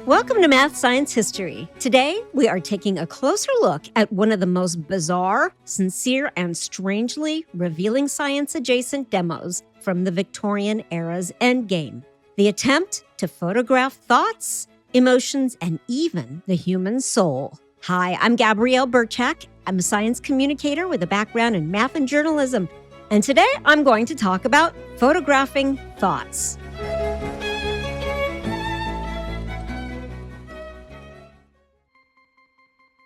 Welcome to Math Science History. Today, we are taking a closer look at one of the most bizarre, sincere, and strangely revealing science-adjacent demos from the Victorian era's endgame. The attempt to photograph thoughts, emotions, and even the human soul. Hi, I'm Gabrielle Burchak. I'm a science communicator with a background in math and journalism. And today, I'm going to talk about photographing thoughts.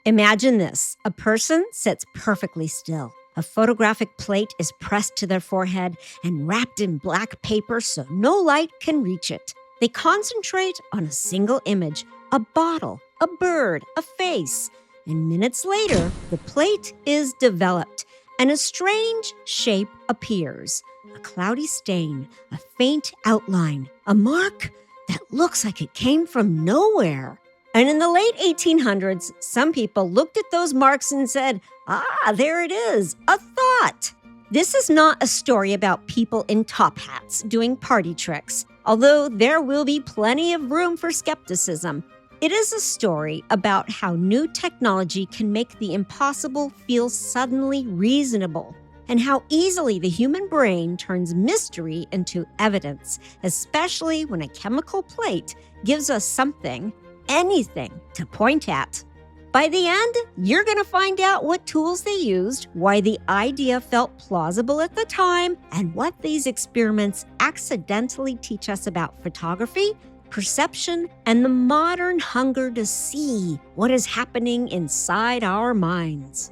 Imagine this. A person sits perfectly still. A photographic plate is pressed to their forehead and wrapped in black paper so no light can reach it. They concentrate on a single image, a bottle, a bird, a face. And minutes later, the plate is developed and a strange shape appears. A cloudy stain, a faint outline, a mark that looks like it came from nowhere. And in the late 1800s, some people looked at those marks and said, there it is, a thought. This is not a story about people in top hats doing party tricks, although there will be plenty of room for skepticism. It is a story about how new technology can make the impossible feel suddenly reasonable, and how easily the human brain turns mystery into evidence, especially when a chemical plate gives us something, anything, to point at. By the end, you're going to find out what tools they used, why the idea felt plausible at the time, and what these experiments accidentally teach us about photography, perception, and the modern hunger to see what is happening inside our minds.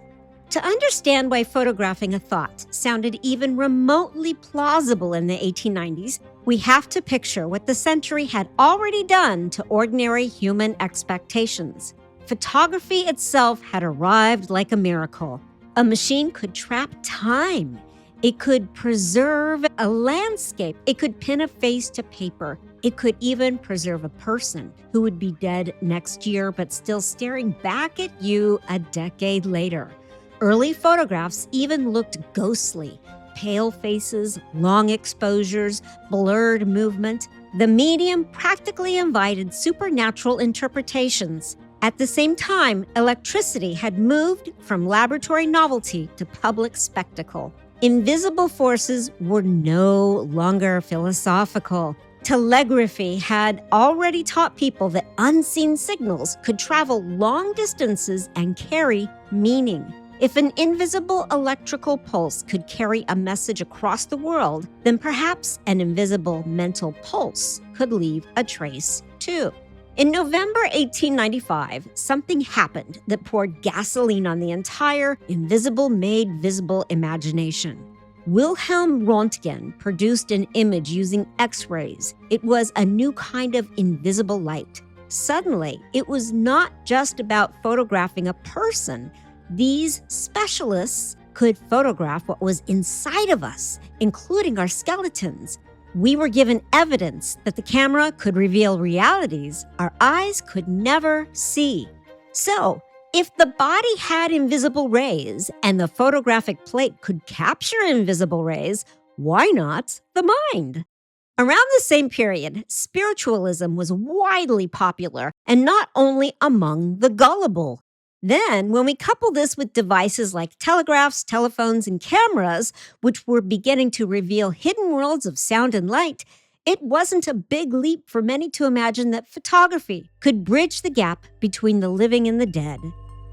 To understand why photographing a thought sounded even remotely plausible in the 1890s, we have to picture what the century had already done to ordinary human expectations. Photography itself had arrived like a miracle. A machine could trap time. It could preserve a landscape. It could pin a face to paper. It could even preserve a person who would be dead next year but still staring back at you a decade later. Early photographs even looked ghostly. Pale faces, long exposures, blurred movement. The medium practically invited supernatural interpretations. At the same time, electricity had moved from laboratory novelty to public spectacle. Invisible forces were no longer philosophical. Telegraphy had already taught people that unseen signals could travel long distances and carry meaning. If an invisible electrical pulse could carry a message across the world, then perhaps an invisible mental pulse could leave a trace too. In November 1895, something happened that poured gasoline on the entire invisible-made-visible imagination. Wilhelm Röntgen produced an image using X-rays. It was a new kind of invisible light. Suddenly, it was not just about photographing a person. These specialists could photograph what was inside of us, including our skeletons. We were given evidence that the camera could reveal realities our eyes could never see. So, if the body had invisible rays and the photographic plate could capture invisible rays, why not the mind? Around the same period, spiritualism was widely popular, and not only among the gullible. Then, when we couple this with devices like telegraphs, telephones, and cameras, which were beginning to reveal hidden worlds of sound and light, it wasn't a big leap for many to imagine that photography could bridge the gap between the living and the dead.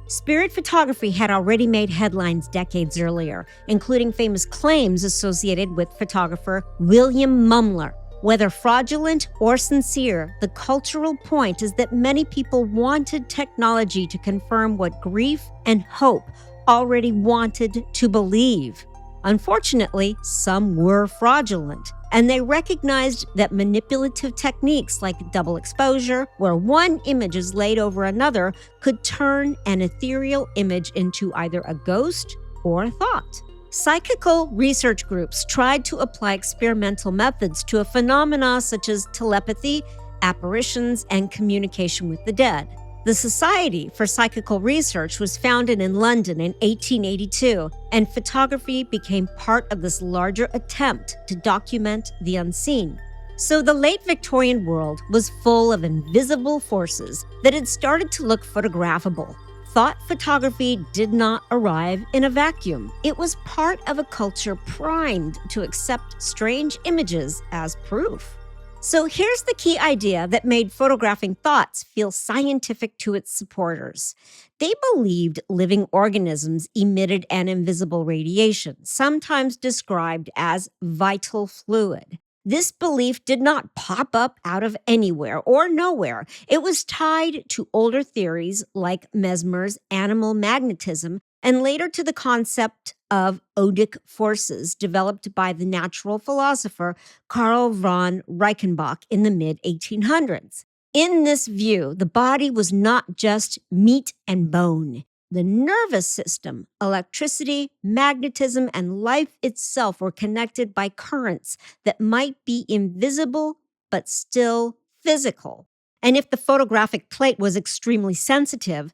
Spirit photography had already made headlines decades earlier, including famous claims associated with photographer William Mumler. Whether fraudulent or sincere, the cultural point is that many people wanted technology to confirm what grief and hope already wanted to believe. Unfortunately, some were fraudulent, and they recognized that manipulative techniques like double exposure, where one image is laid over another, could turn an ethereal image into either a ghost or a thought. Psychical research groups tried to apply experimental methods to a phenomena such as telepathy, apparitions, and communication with the dead. The Society for Psychical Research was founded in London in 1882, and photography became part of this larger attempt to document the unseen. So the late Victorian world was full of invisible forces that had started to look photographable. Thought photography did not arrive in a vacuum. It was part of a culture primed to accept strange images as proof. So here's the key idea that made photographing thoughts feel scientific to its supporters. They believed living organisms emitted an invisible radiation, sometimes described as vital fluid. This belief did not pop up out of anywhere or nowhere. It was tied to older theories like Mesmer's animal magnetism and later to the concept of odic forces developed by the natural philosopher Karl von Reichenbach in the mid-1800s. In this view, the body was not just meat and bone. The nervous system, electricity, magnetism, and life itself were connected by currents that might be invisible but still physical. And if the photographic plate was extremely sensitive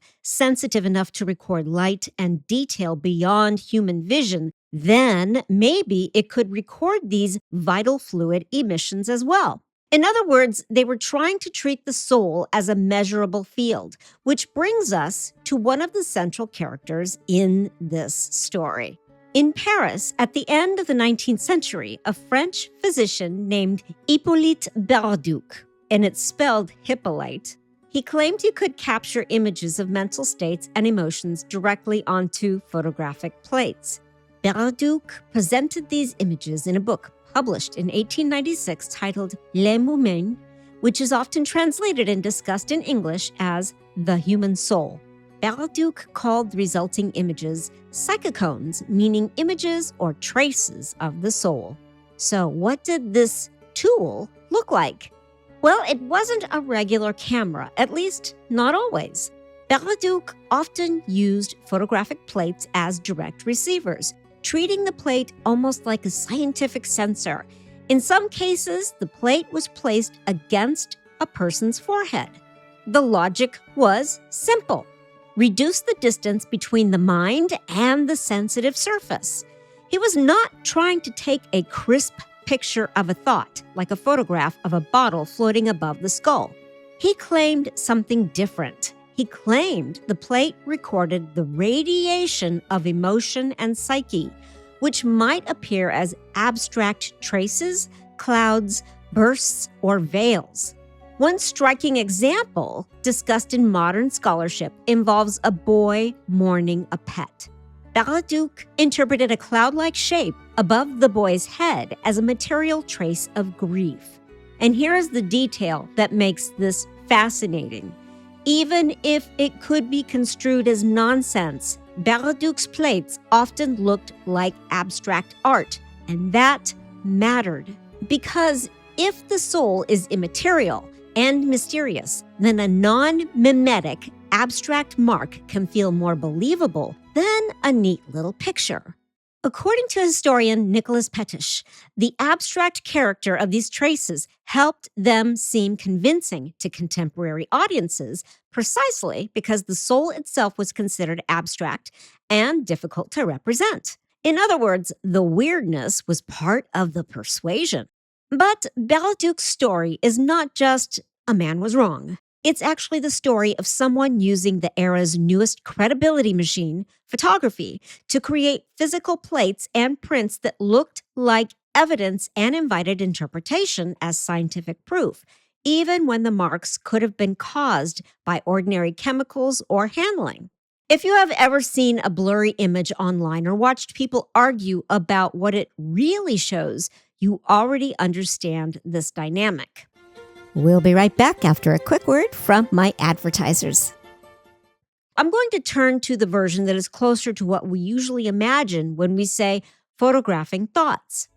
enough to record light and detail beyond human vision, then maybe it could record these vital fluid emissions as well. In other words, they were trying to treat the soul as a measurable field, which brings us to one of the central characters in this story. In Paris, at the end of the 19th century, a French physician named Hippolyte Baraduc, and it's spelled Hippolyte, he claimed he could capture images of mental states and emotions directly onto photographic plates. Baraduc presented these images in a book published in 1896 titled L'Âme Humaine, which is often translated and discussed in English as The Human Soul. Baraduc called the resulting images psychocones, meaning images or traces of the soul. So what did this tool look like? Well, it wasn't a regular camera, at least not always. Baraduc often used photographic plates as direct receivers, treating the plate almost like a scientific sensor. In some cases, the plate was placed against a person's forehead. The logic was simple. Reduce the distance between the mind and the sensitive surface. He was not trying to take a crisp picture of a thought, like a photograph of a bottle floating above the skull. He claimed something different. He claimed the plate recorded the radiation of emotion and psyche, which might appear as abstract traces, clouds, bursts, or veils. One striking example discussed in modern scholarship involves a boy mourning a pet. Baraduc interpreted a cloud-like shape above the boy's head as a material trace of grief. And here is the detail that makes this fascinating. Even if it could be construed as nonsense, Baraduc's plates often looked like abstract art, and that mattered. Because if the soul is immaterial and mysterious, then a non-mimetic abstract mark can feel more believable than a neat little picture. According to historian Nicholas Petish, the abstract character of these traces helped them seem convincing to contemporary audiences precisely because the soul itself was considered abstract and difficult to represent. In other words, the weirdness was part of the persuasion. But Baraduc's story is not just a man was wrong. It's actually the story of someone using the era's newest credibility machine, photography, to create physical plates and prints that looked like evidence and invited interpretation as scientific proof, even when the marks could have been caused by ordinary chemicals or handling. If you have ever seen a blurry image online or watched people argue about what it really shows, you already understand this dynamic. We'll be right back after a quick word from my advertisers. I'm going to turn to the version that is closer to what we usually imagine when we say photographing thoughts.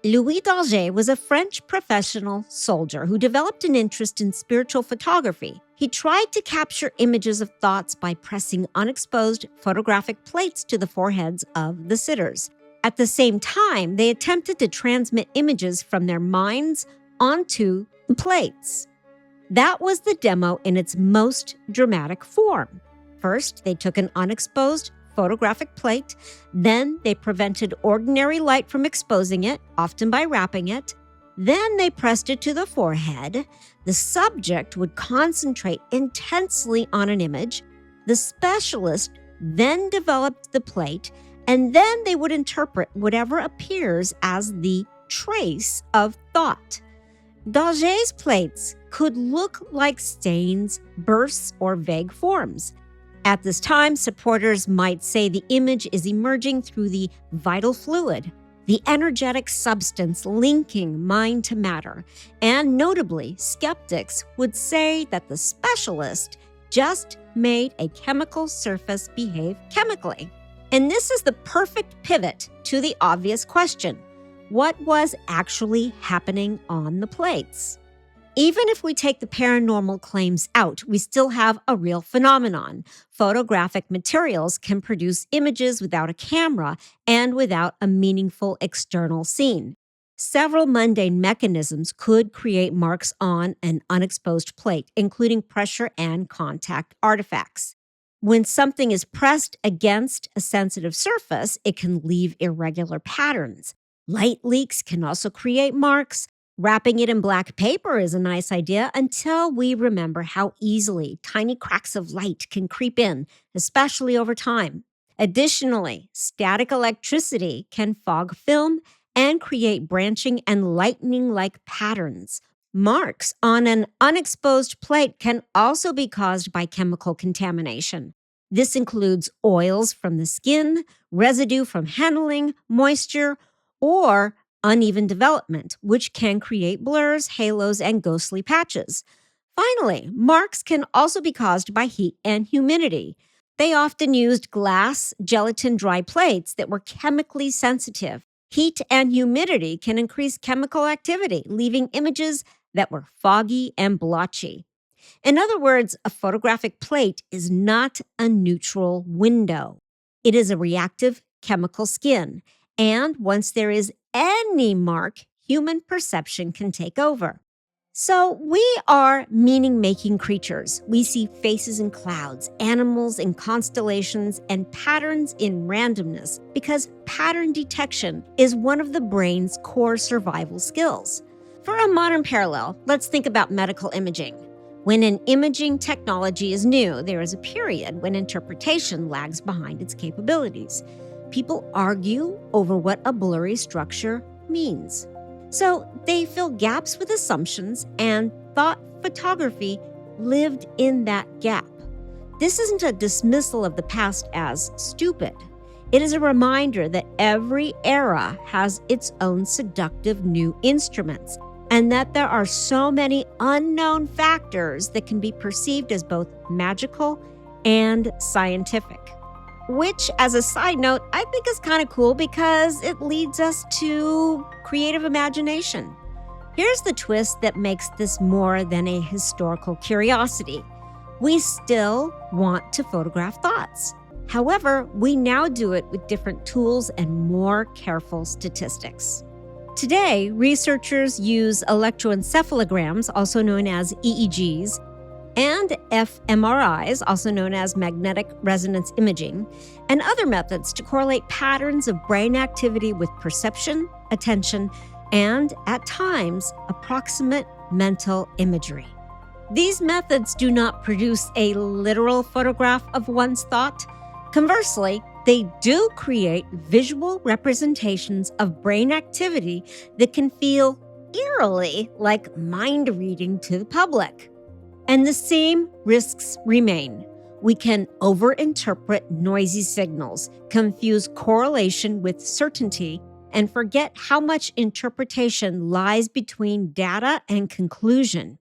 Louis Darget was a French professional soldier who developed an interest in spiritual photography. He tried to capture images of thoughts by pressing unexposed photographic plates to the foreheads of the sitters. At the same time, they attempted to transmit images from their minds onto the plates. That was the demo in its most dramatic form. First, they took an unexposed photographic plate. Then they prevented ordinary light from exposing it, often by wrapping it. Then they pressed it to the forehead. The subject would concentrate intensely on an image. The specialist then developed the plate, and then they would interpret whatever appears as the trace of thought. Darget's plates could look like stains, bursts, or vague forms. At this time, supporters might say the image is emerging through the vital fluid, the energetic substance linking mind to matter. And notably, skeptics would say that the specialist just made a chemical surface behave chemically. And this is the perfect pivot to the obvious question: what was actually happening on the plates? Even if we take the paranormal claims out, we still have a real phenomenon. Photographic materials can produce images without a camera and without a meaningful external scene. Several mundane mechanisms could create marks on an unexposed plate, including pressure and contact artifacts. When something is pressed against a sensitive surface, it can leave irregular patterns. Light leaks can also create marks. Wrapping it in black paper is a nice idea until we remember how easily tiny cracks of light can creep in, especially over time. Additionally, static electricity can fog film and create branching and lightning-like patterns. Marks on an unexposed plate can also be caused by chemical contamination. This includes oils from the skin, residue from handling, moisture, or uneven development, which can create blurs, halos, and ghostly patches. Finally, marks can also be caused by heat and humidity. They often used glass, gelatin dry plates that were chemically sensitive. Heat and humidity can increase chemical activity, leaving images that were foggy and blotchy. In other words, a photographic plate is not a neutral window. It is a reactive chemical skin. And once there is any mark, human perception can take over. So we are meaning-making creatures. We see faces in clouds, animals in constellations, and patterns in randomness because pattern detection is one of the brain's core survival skills. For a modern parallel, let's think about medical imaging. When an imaging technology is new, there is a period when interpretation lags behind its capabilities. People argue over what a blurry structure means. So they fill gaps with assumptions, and thought photography lived in that gap. This isn't a dismissal of the past as stupid. It is a reminder that every era has its own seductive new instruments, and that there are so many unknown factors that can be perceived as both magical and scientific. Which, as a side note, I think is kind of cool because it leads us to creative imagination. Here's the twist that makes this more than a historical curiosity. We still want to photograph thoughts. However, we now do it with different tools and more careful statistics. Today, researchers use electroencephalograms, also known as EEGs, and fMRIs, also known as magnetic resonance imaging, and other methods to correlate patterns of brain activity with perception, attention, and, at times, approximate mental imagery. These methods do not produce a literal photograph of one's thought. Conversely, they do create visual representations of brain activity that can feel eerily like mind reading to the public. And the same risks remain. We can overinterpret noisy signals, confuse correlation with certainty, and forget how much interpretation lies between data and conclusion.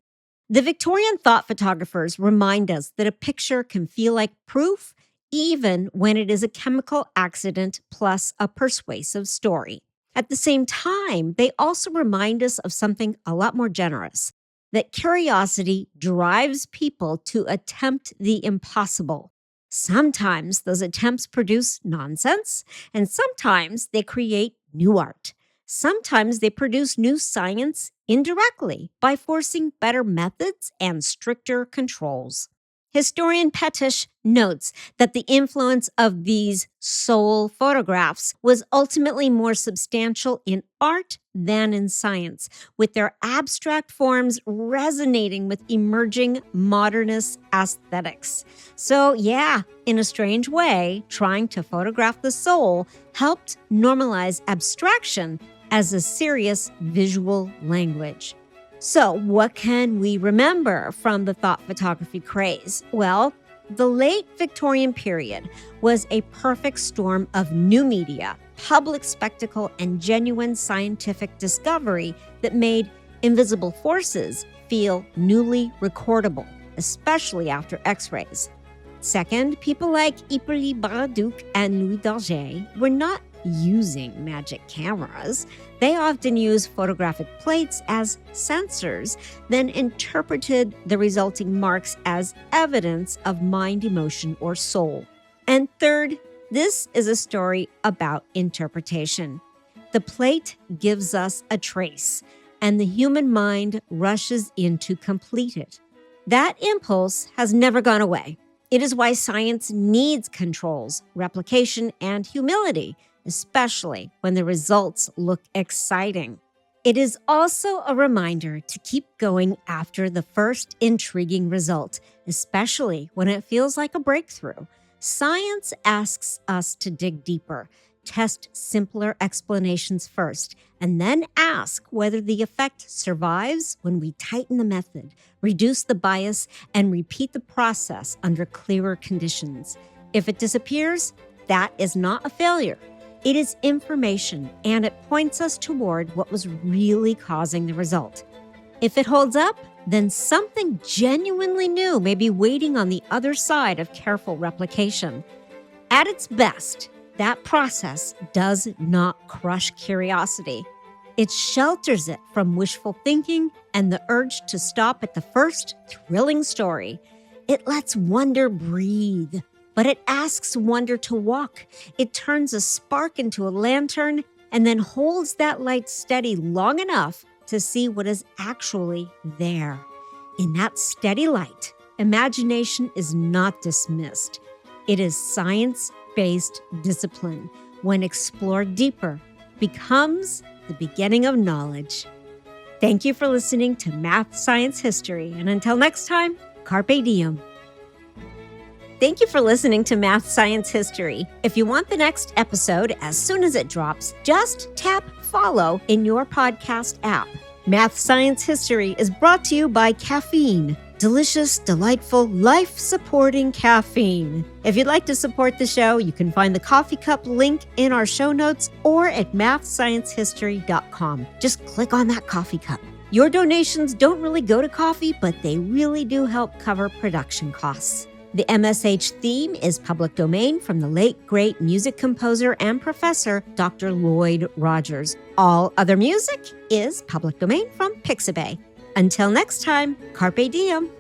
The Victorian thought photographers remind us that a picture can feel like proof even when it is a chemical accident plus a persuasive story. At the same time, they also remind us of something a lot more generous, that curiosity drives people to attempt the impossible. Sometimes those attempts produce nonsense, and sometimes they create new art. Sometimes they produce new science indirectly by forcing better methods and stricter controls. Historian Petish notes that the influence of these soul photographs was ultimately more substantial in art than in science, with their abstract forms resonating with emerging modernist aesthetics. So, yeah, in a strange way, trying to photograph the soul helped normalize abstraction as a serious visual language. So, what can we remember from the thought photography craze? Well, the late Victorian period was a perfect storm of new media, public spectacle, and genuine scientific discovery that made invisible forces feel newly recordable, especially after X-rays. Second, people like Hippolyte Baraduc and Louis Darget were not using magic cameras. They often used photographic plates as sensors, then interpreted the resulting marks as evidence of mind, emotion, or soul. And third, this is a story about interpretation. The plate gives us a trace, and the human mind rushes in to complete it. That impulse has never gone away. It is why science needs controls, replication, and humility, especially when the results look exciting. It is also a reminder to keep going after the first intriguing result, especially when it feels like a breakthrough. Science asks us to dig deeper, test simpler explanations first, and then ask whether the effect survives when we tighten the method, reduce the bias, and repeat the process under clearer conditions. If it disappears, that is not a failure. It is information, and it points us toward what was really causing the result. If it holds up, then something genuinely new may be waiting on the other side of careful replication. At its best, that process does not crush curiosity. It shelters it from wishful thinking and the urge to stop at the first thrilling story. It lets wonder breathe, but it asks wonder to walk. It turns a spark into a lantern and then holds that light steady long enough to see what is actually there. In that steady light, imagination is not dismissed. It is science-based discipline, when explored deeper, becomes the beginning of knowledge. Thank you for listening to Math, Science, History, and until next time, Carpe Diem. Thank you for listening to Math, Science, History. If you want the next episode as soon as it drops, just tap follow in your podcast app. Math, Science, History is brought to you by caffeine. Delicious, delightful, life-supporting caffeine. If you'd like to support the show, you can find the coffee cup link in our show notes or at mathsciencehistory.com. Just click on that coffee cup. Your donations don't really go to coffee, but they really do help cover production costs. The MSH theme is public domain from the late, great music composer and professor, Dr. Lloyd Rogers. All other music is public domain from Pixabay. Until next time, Carpe Diem.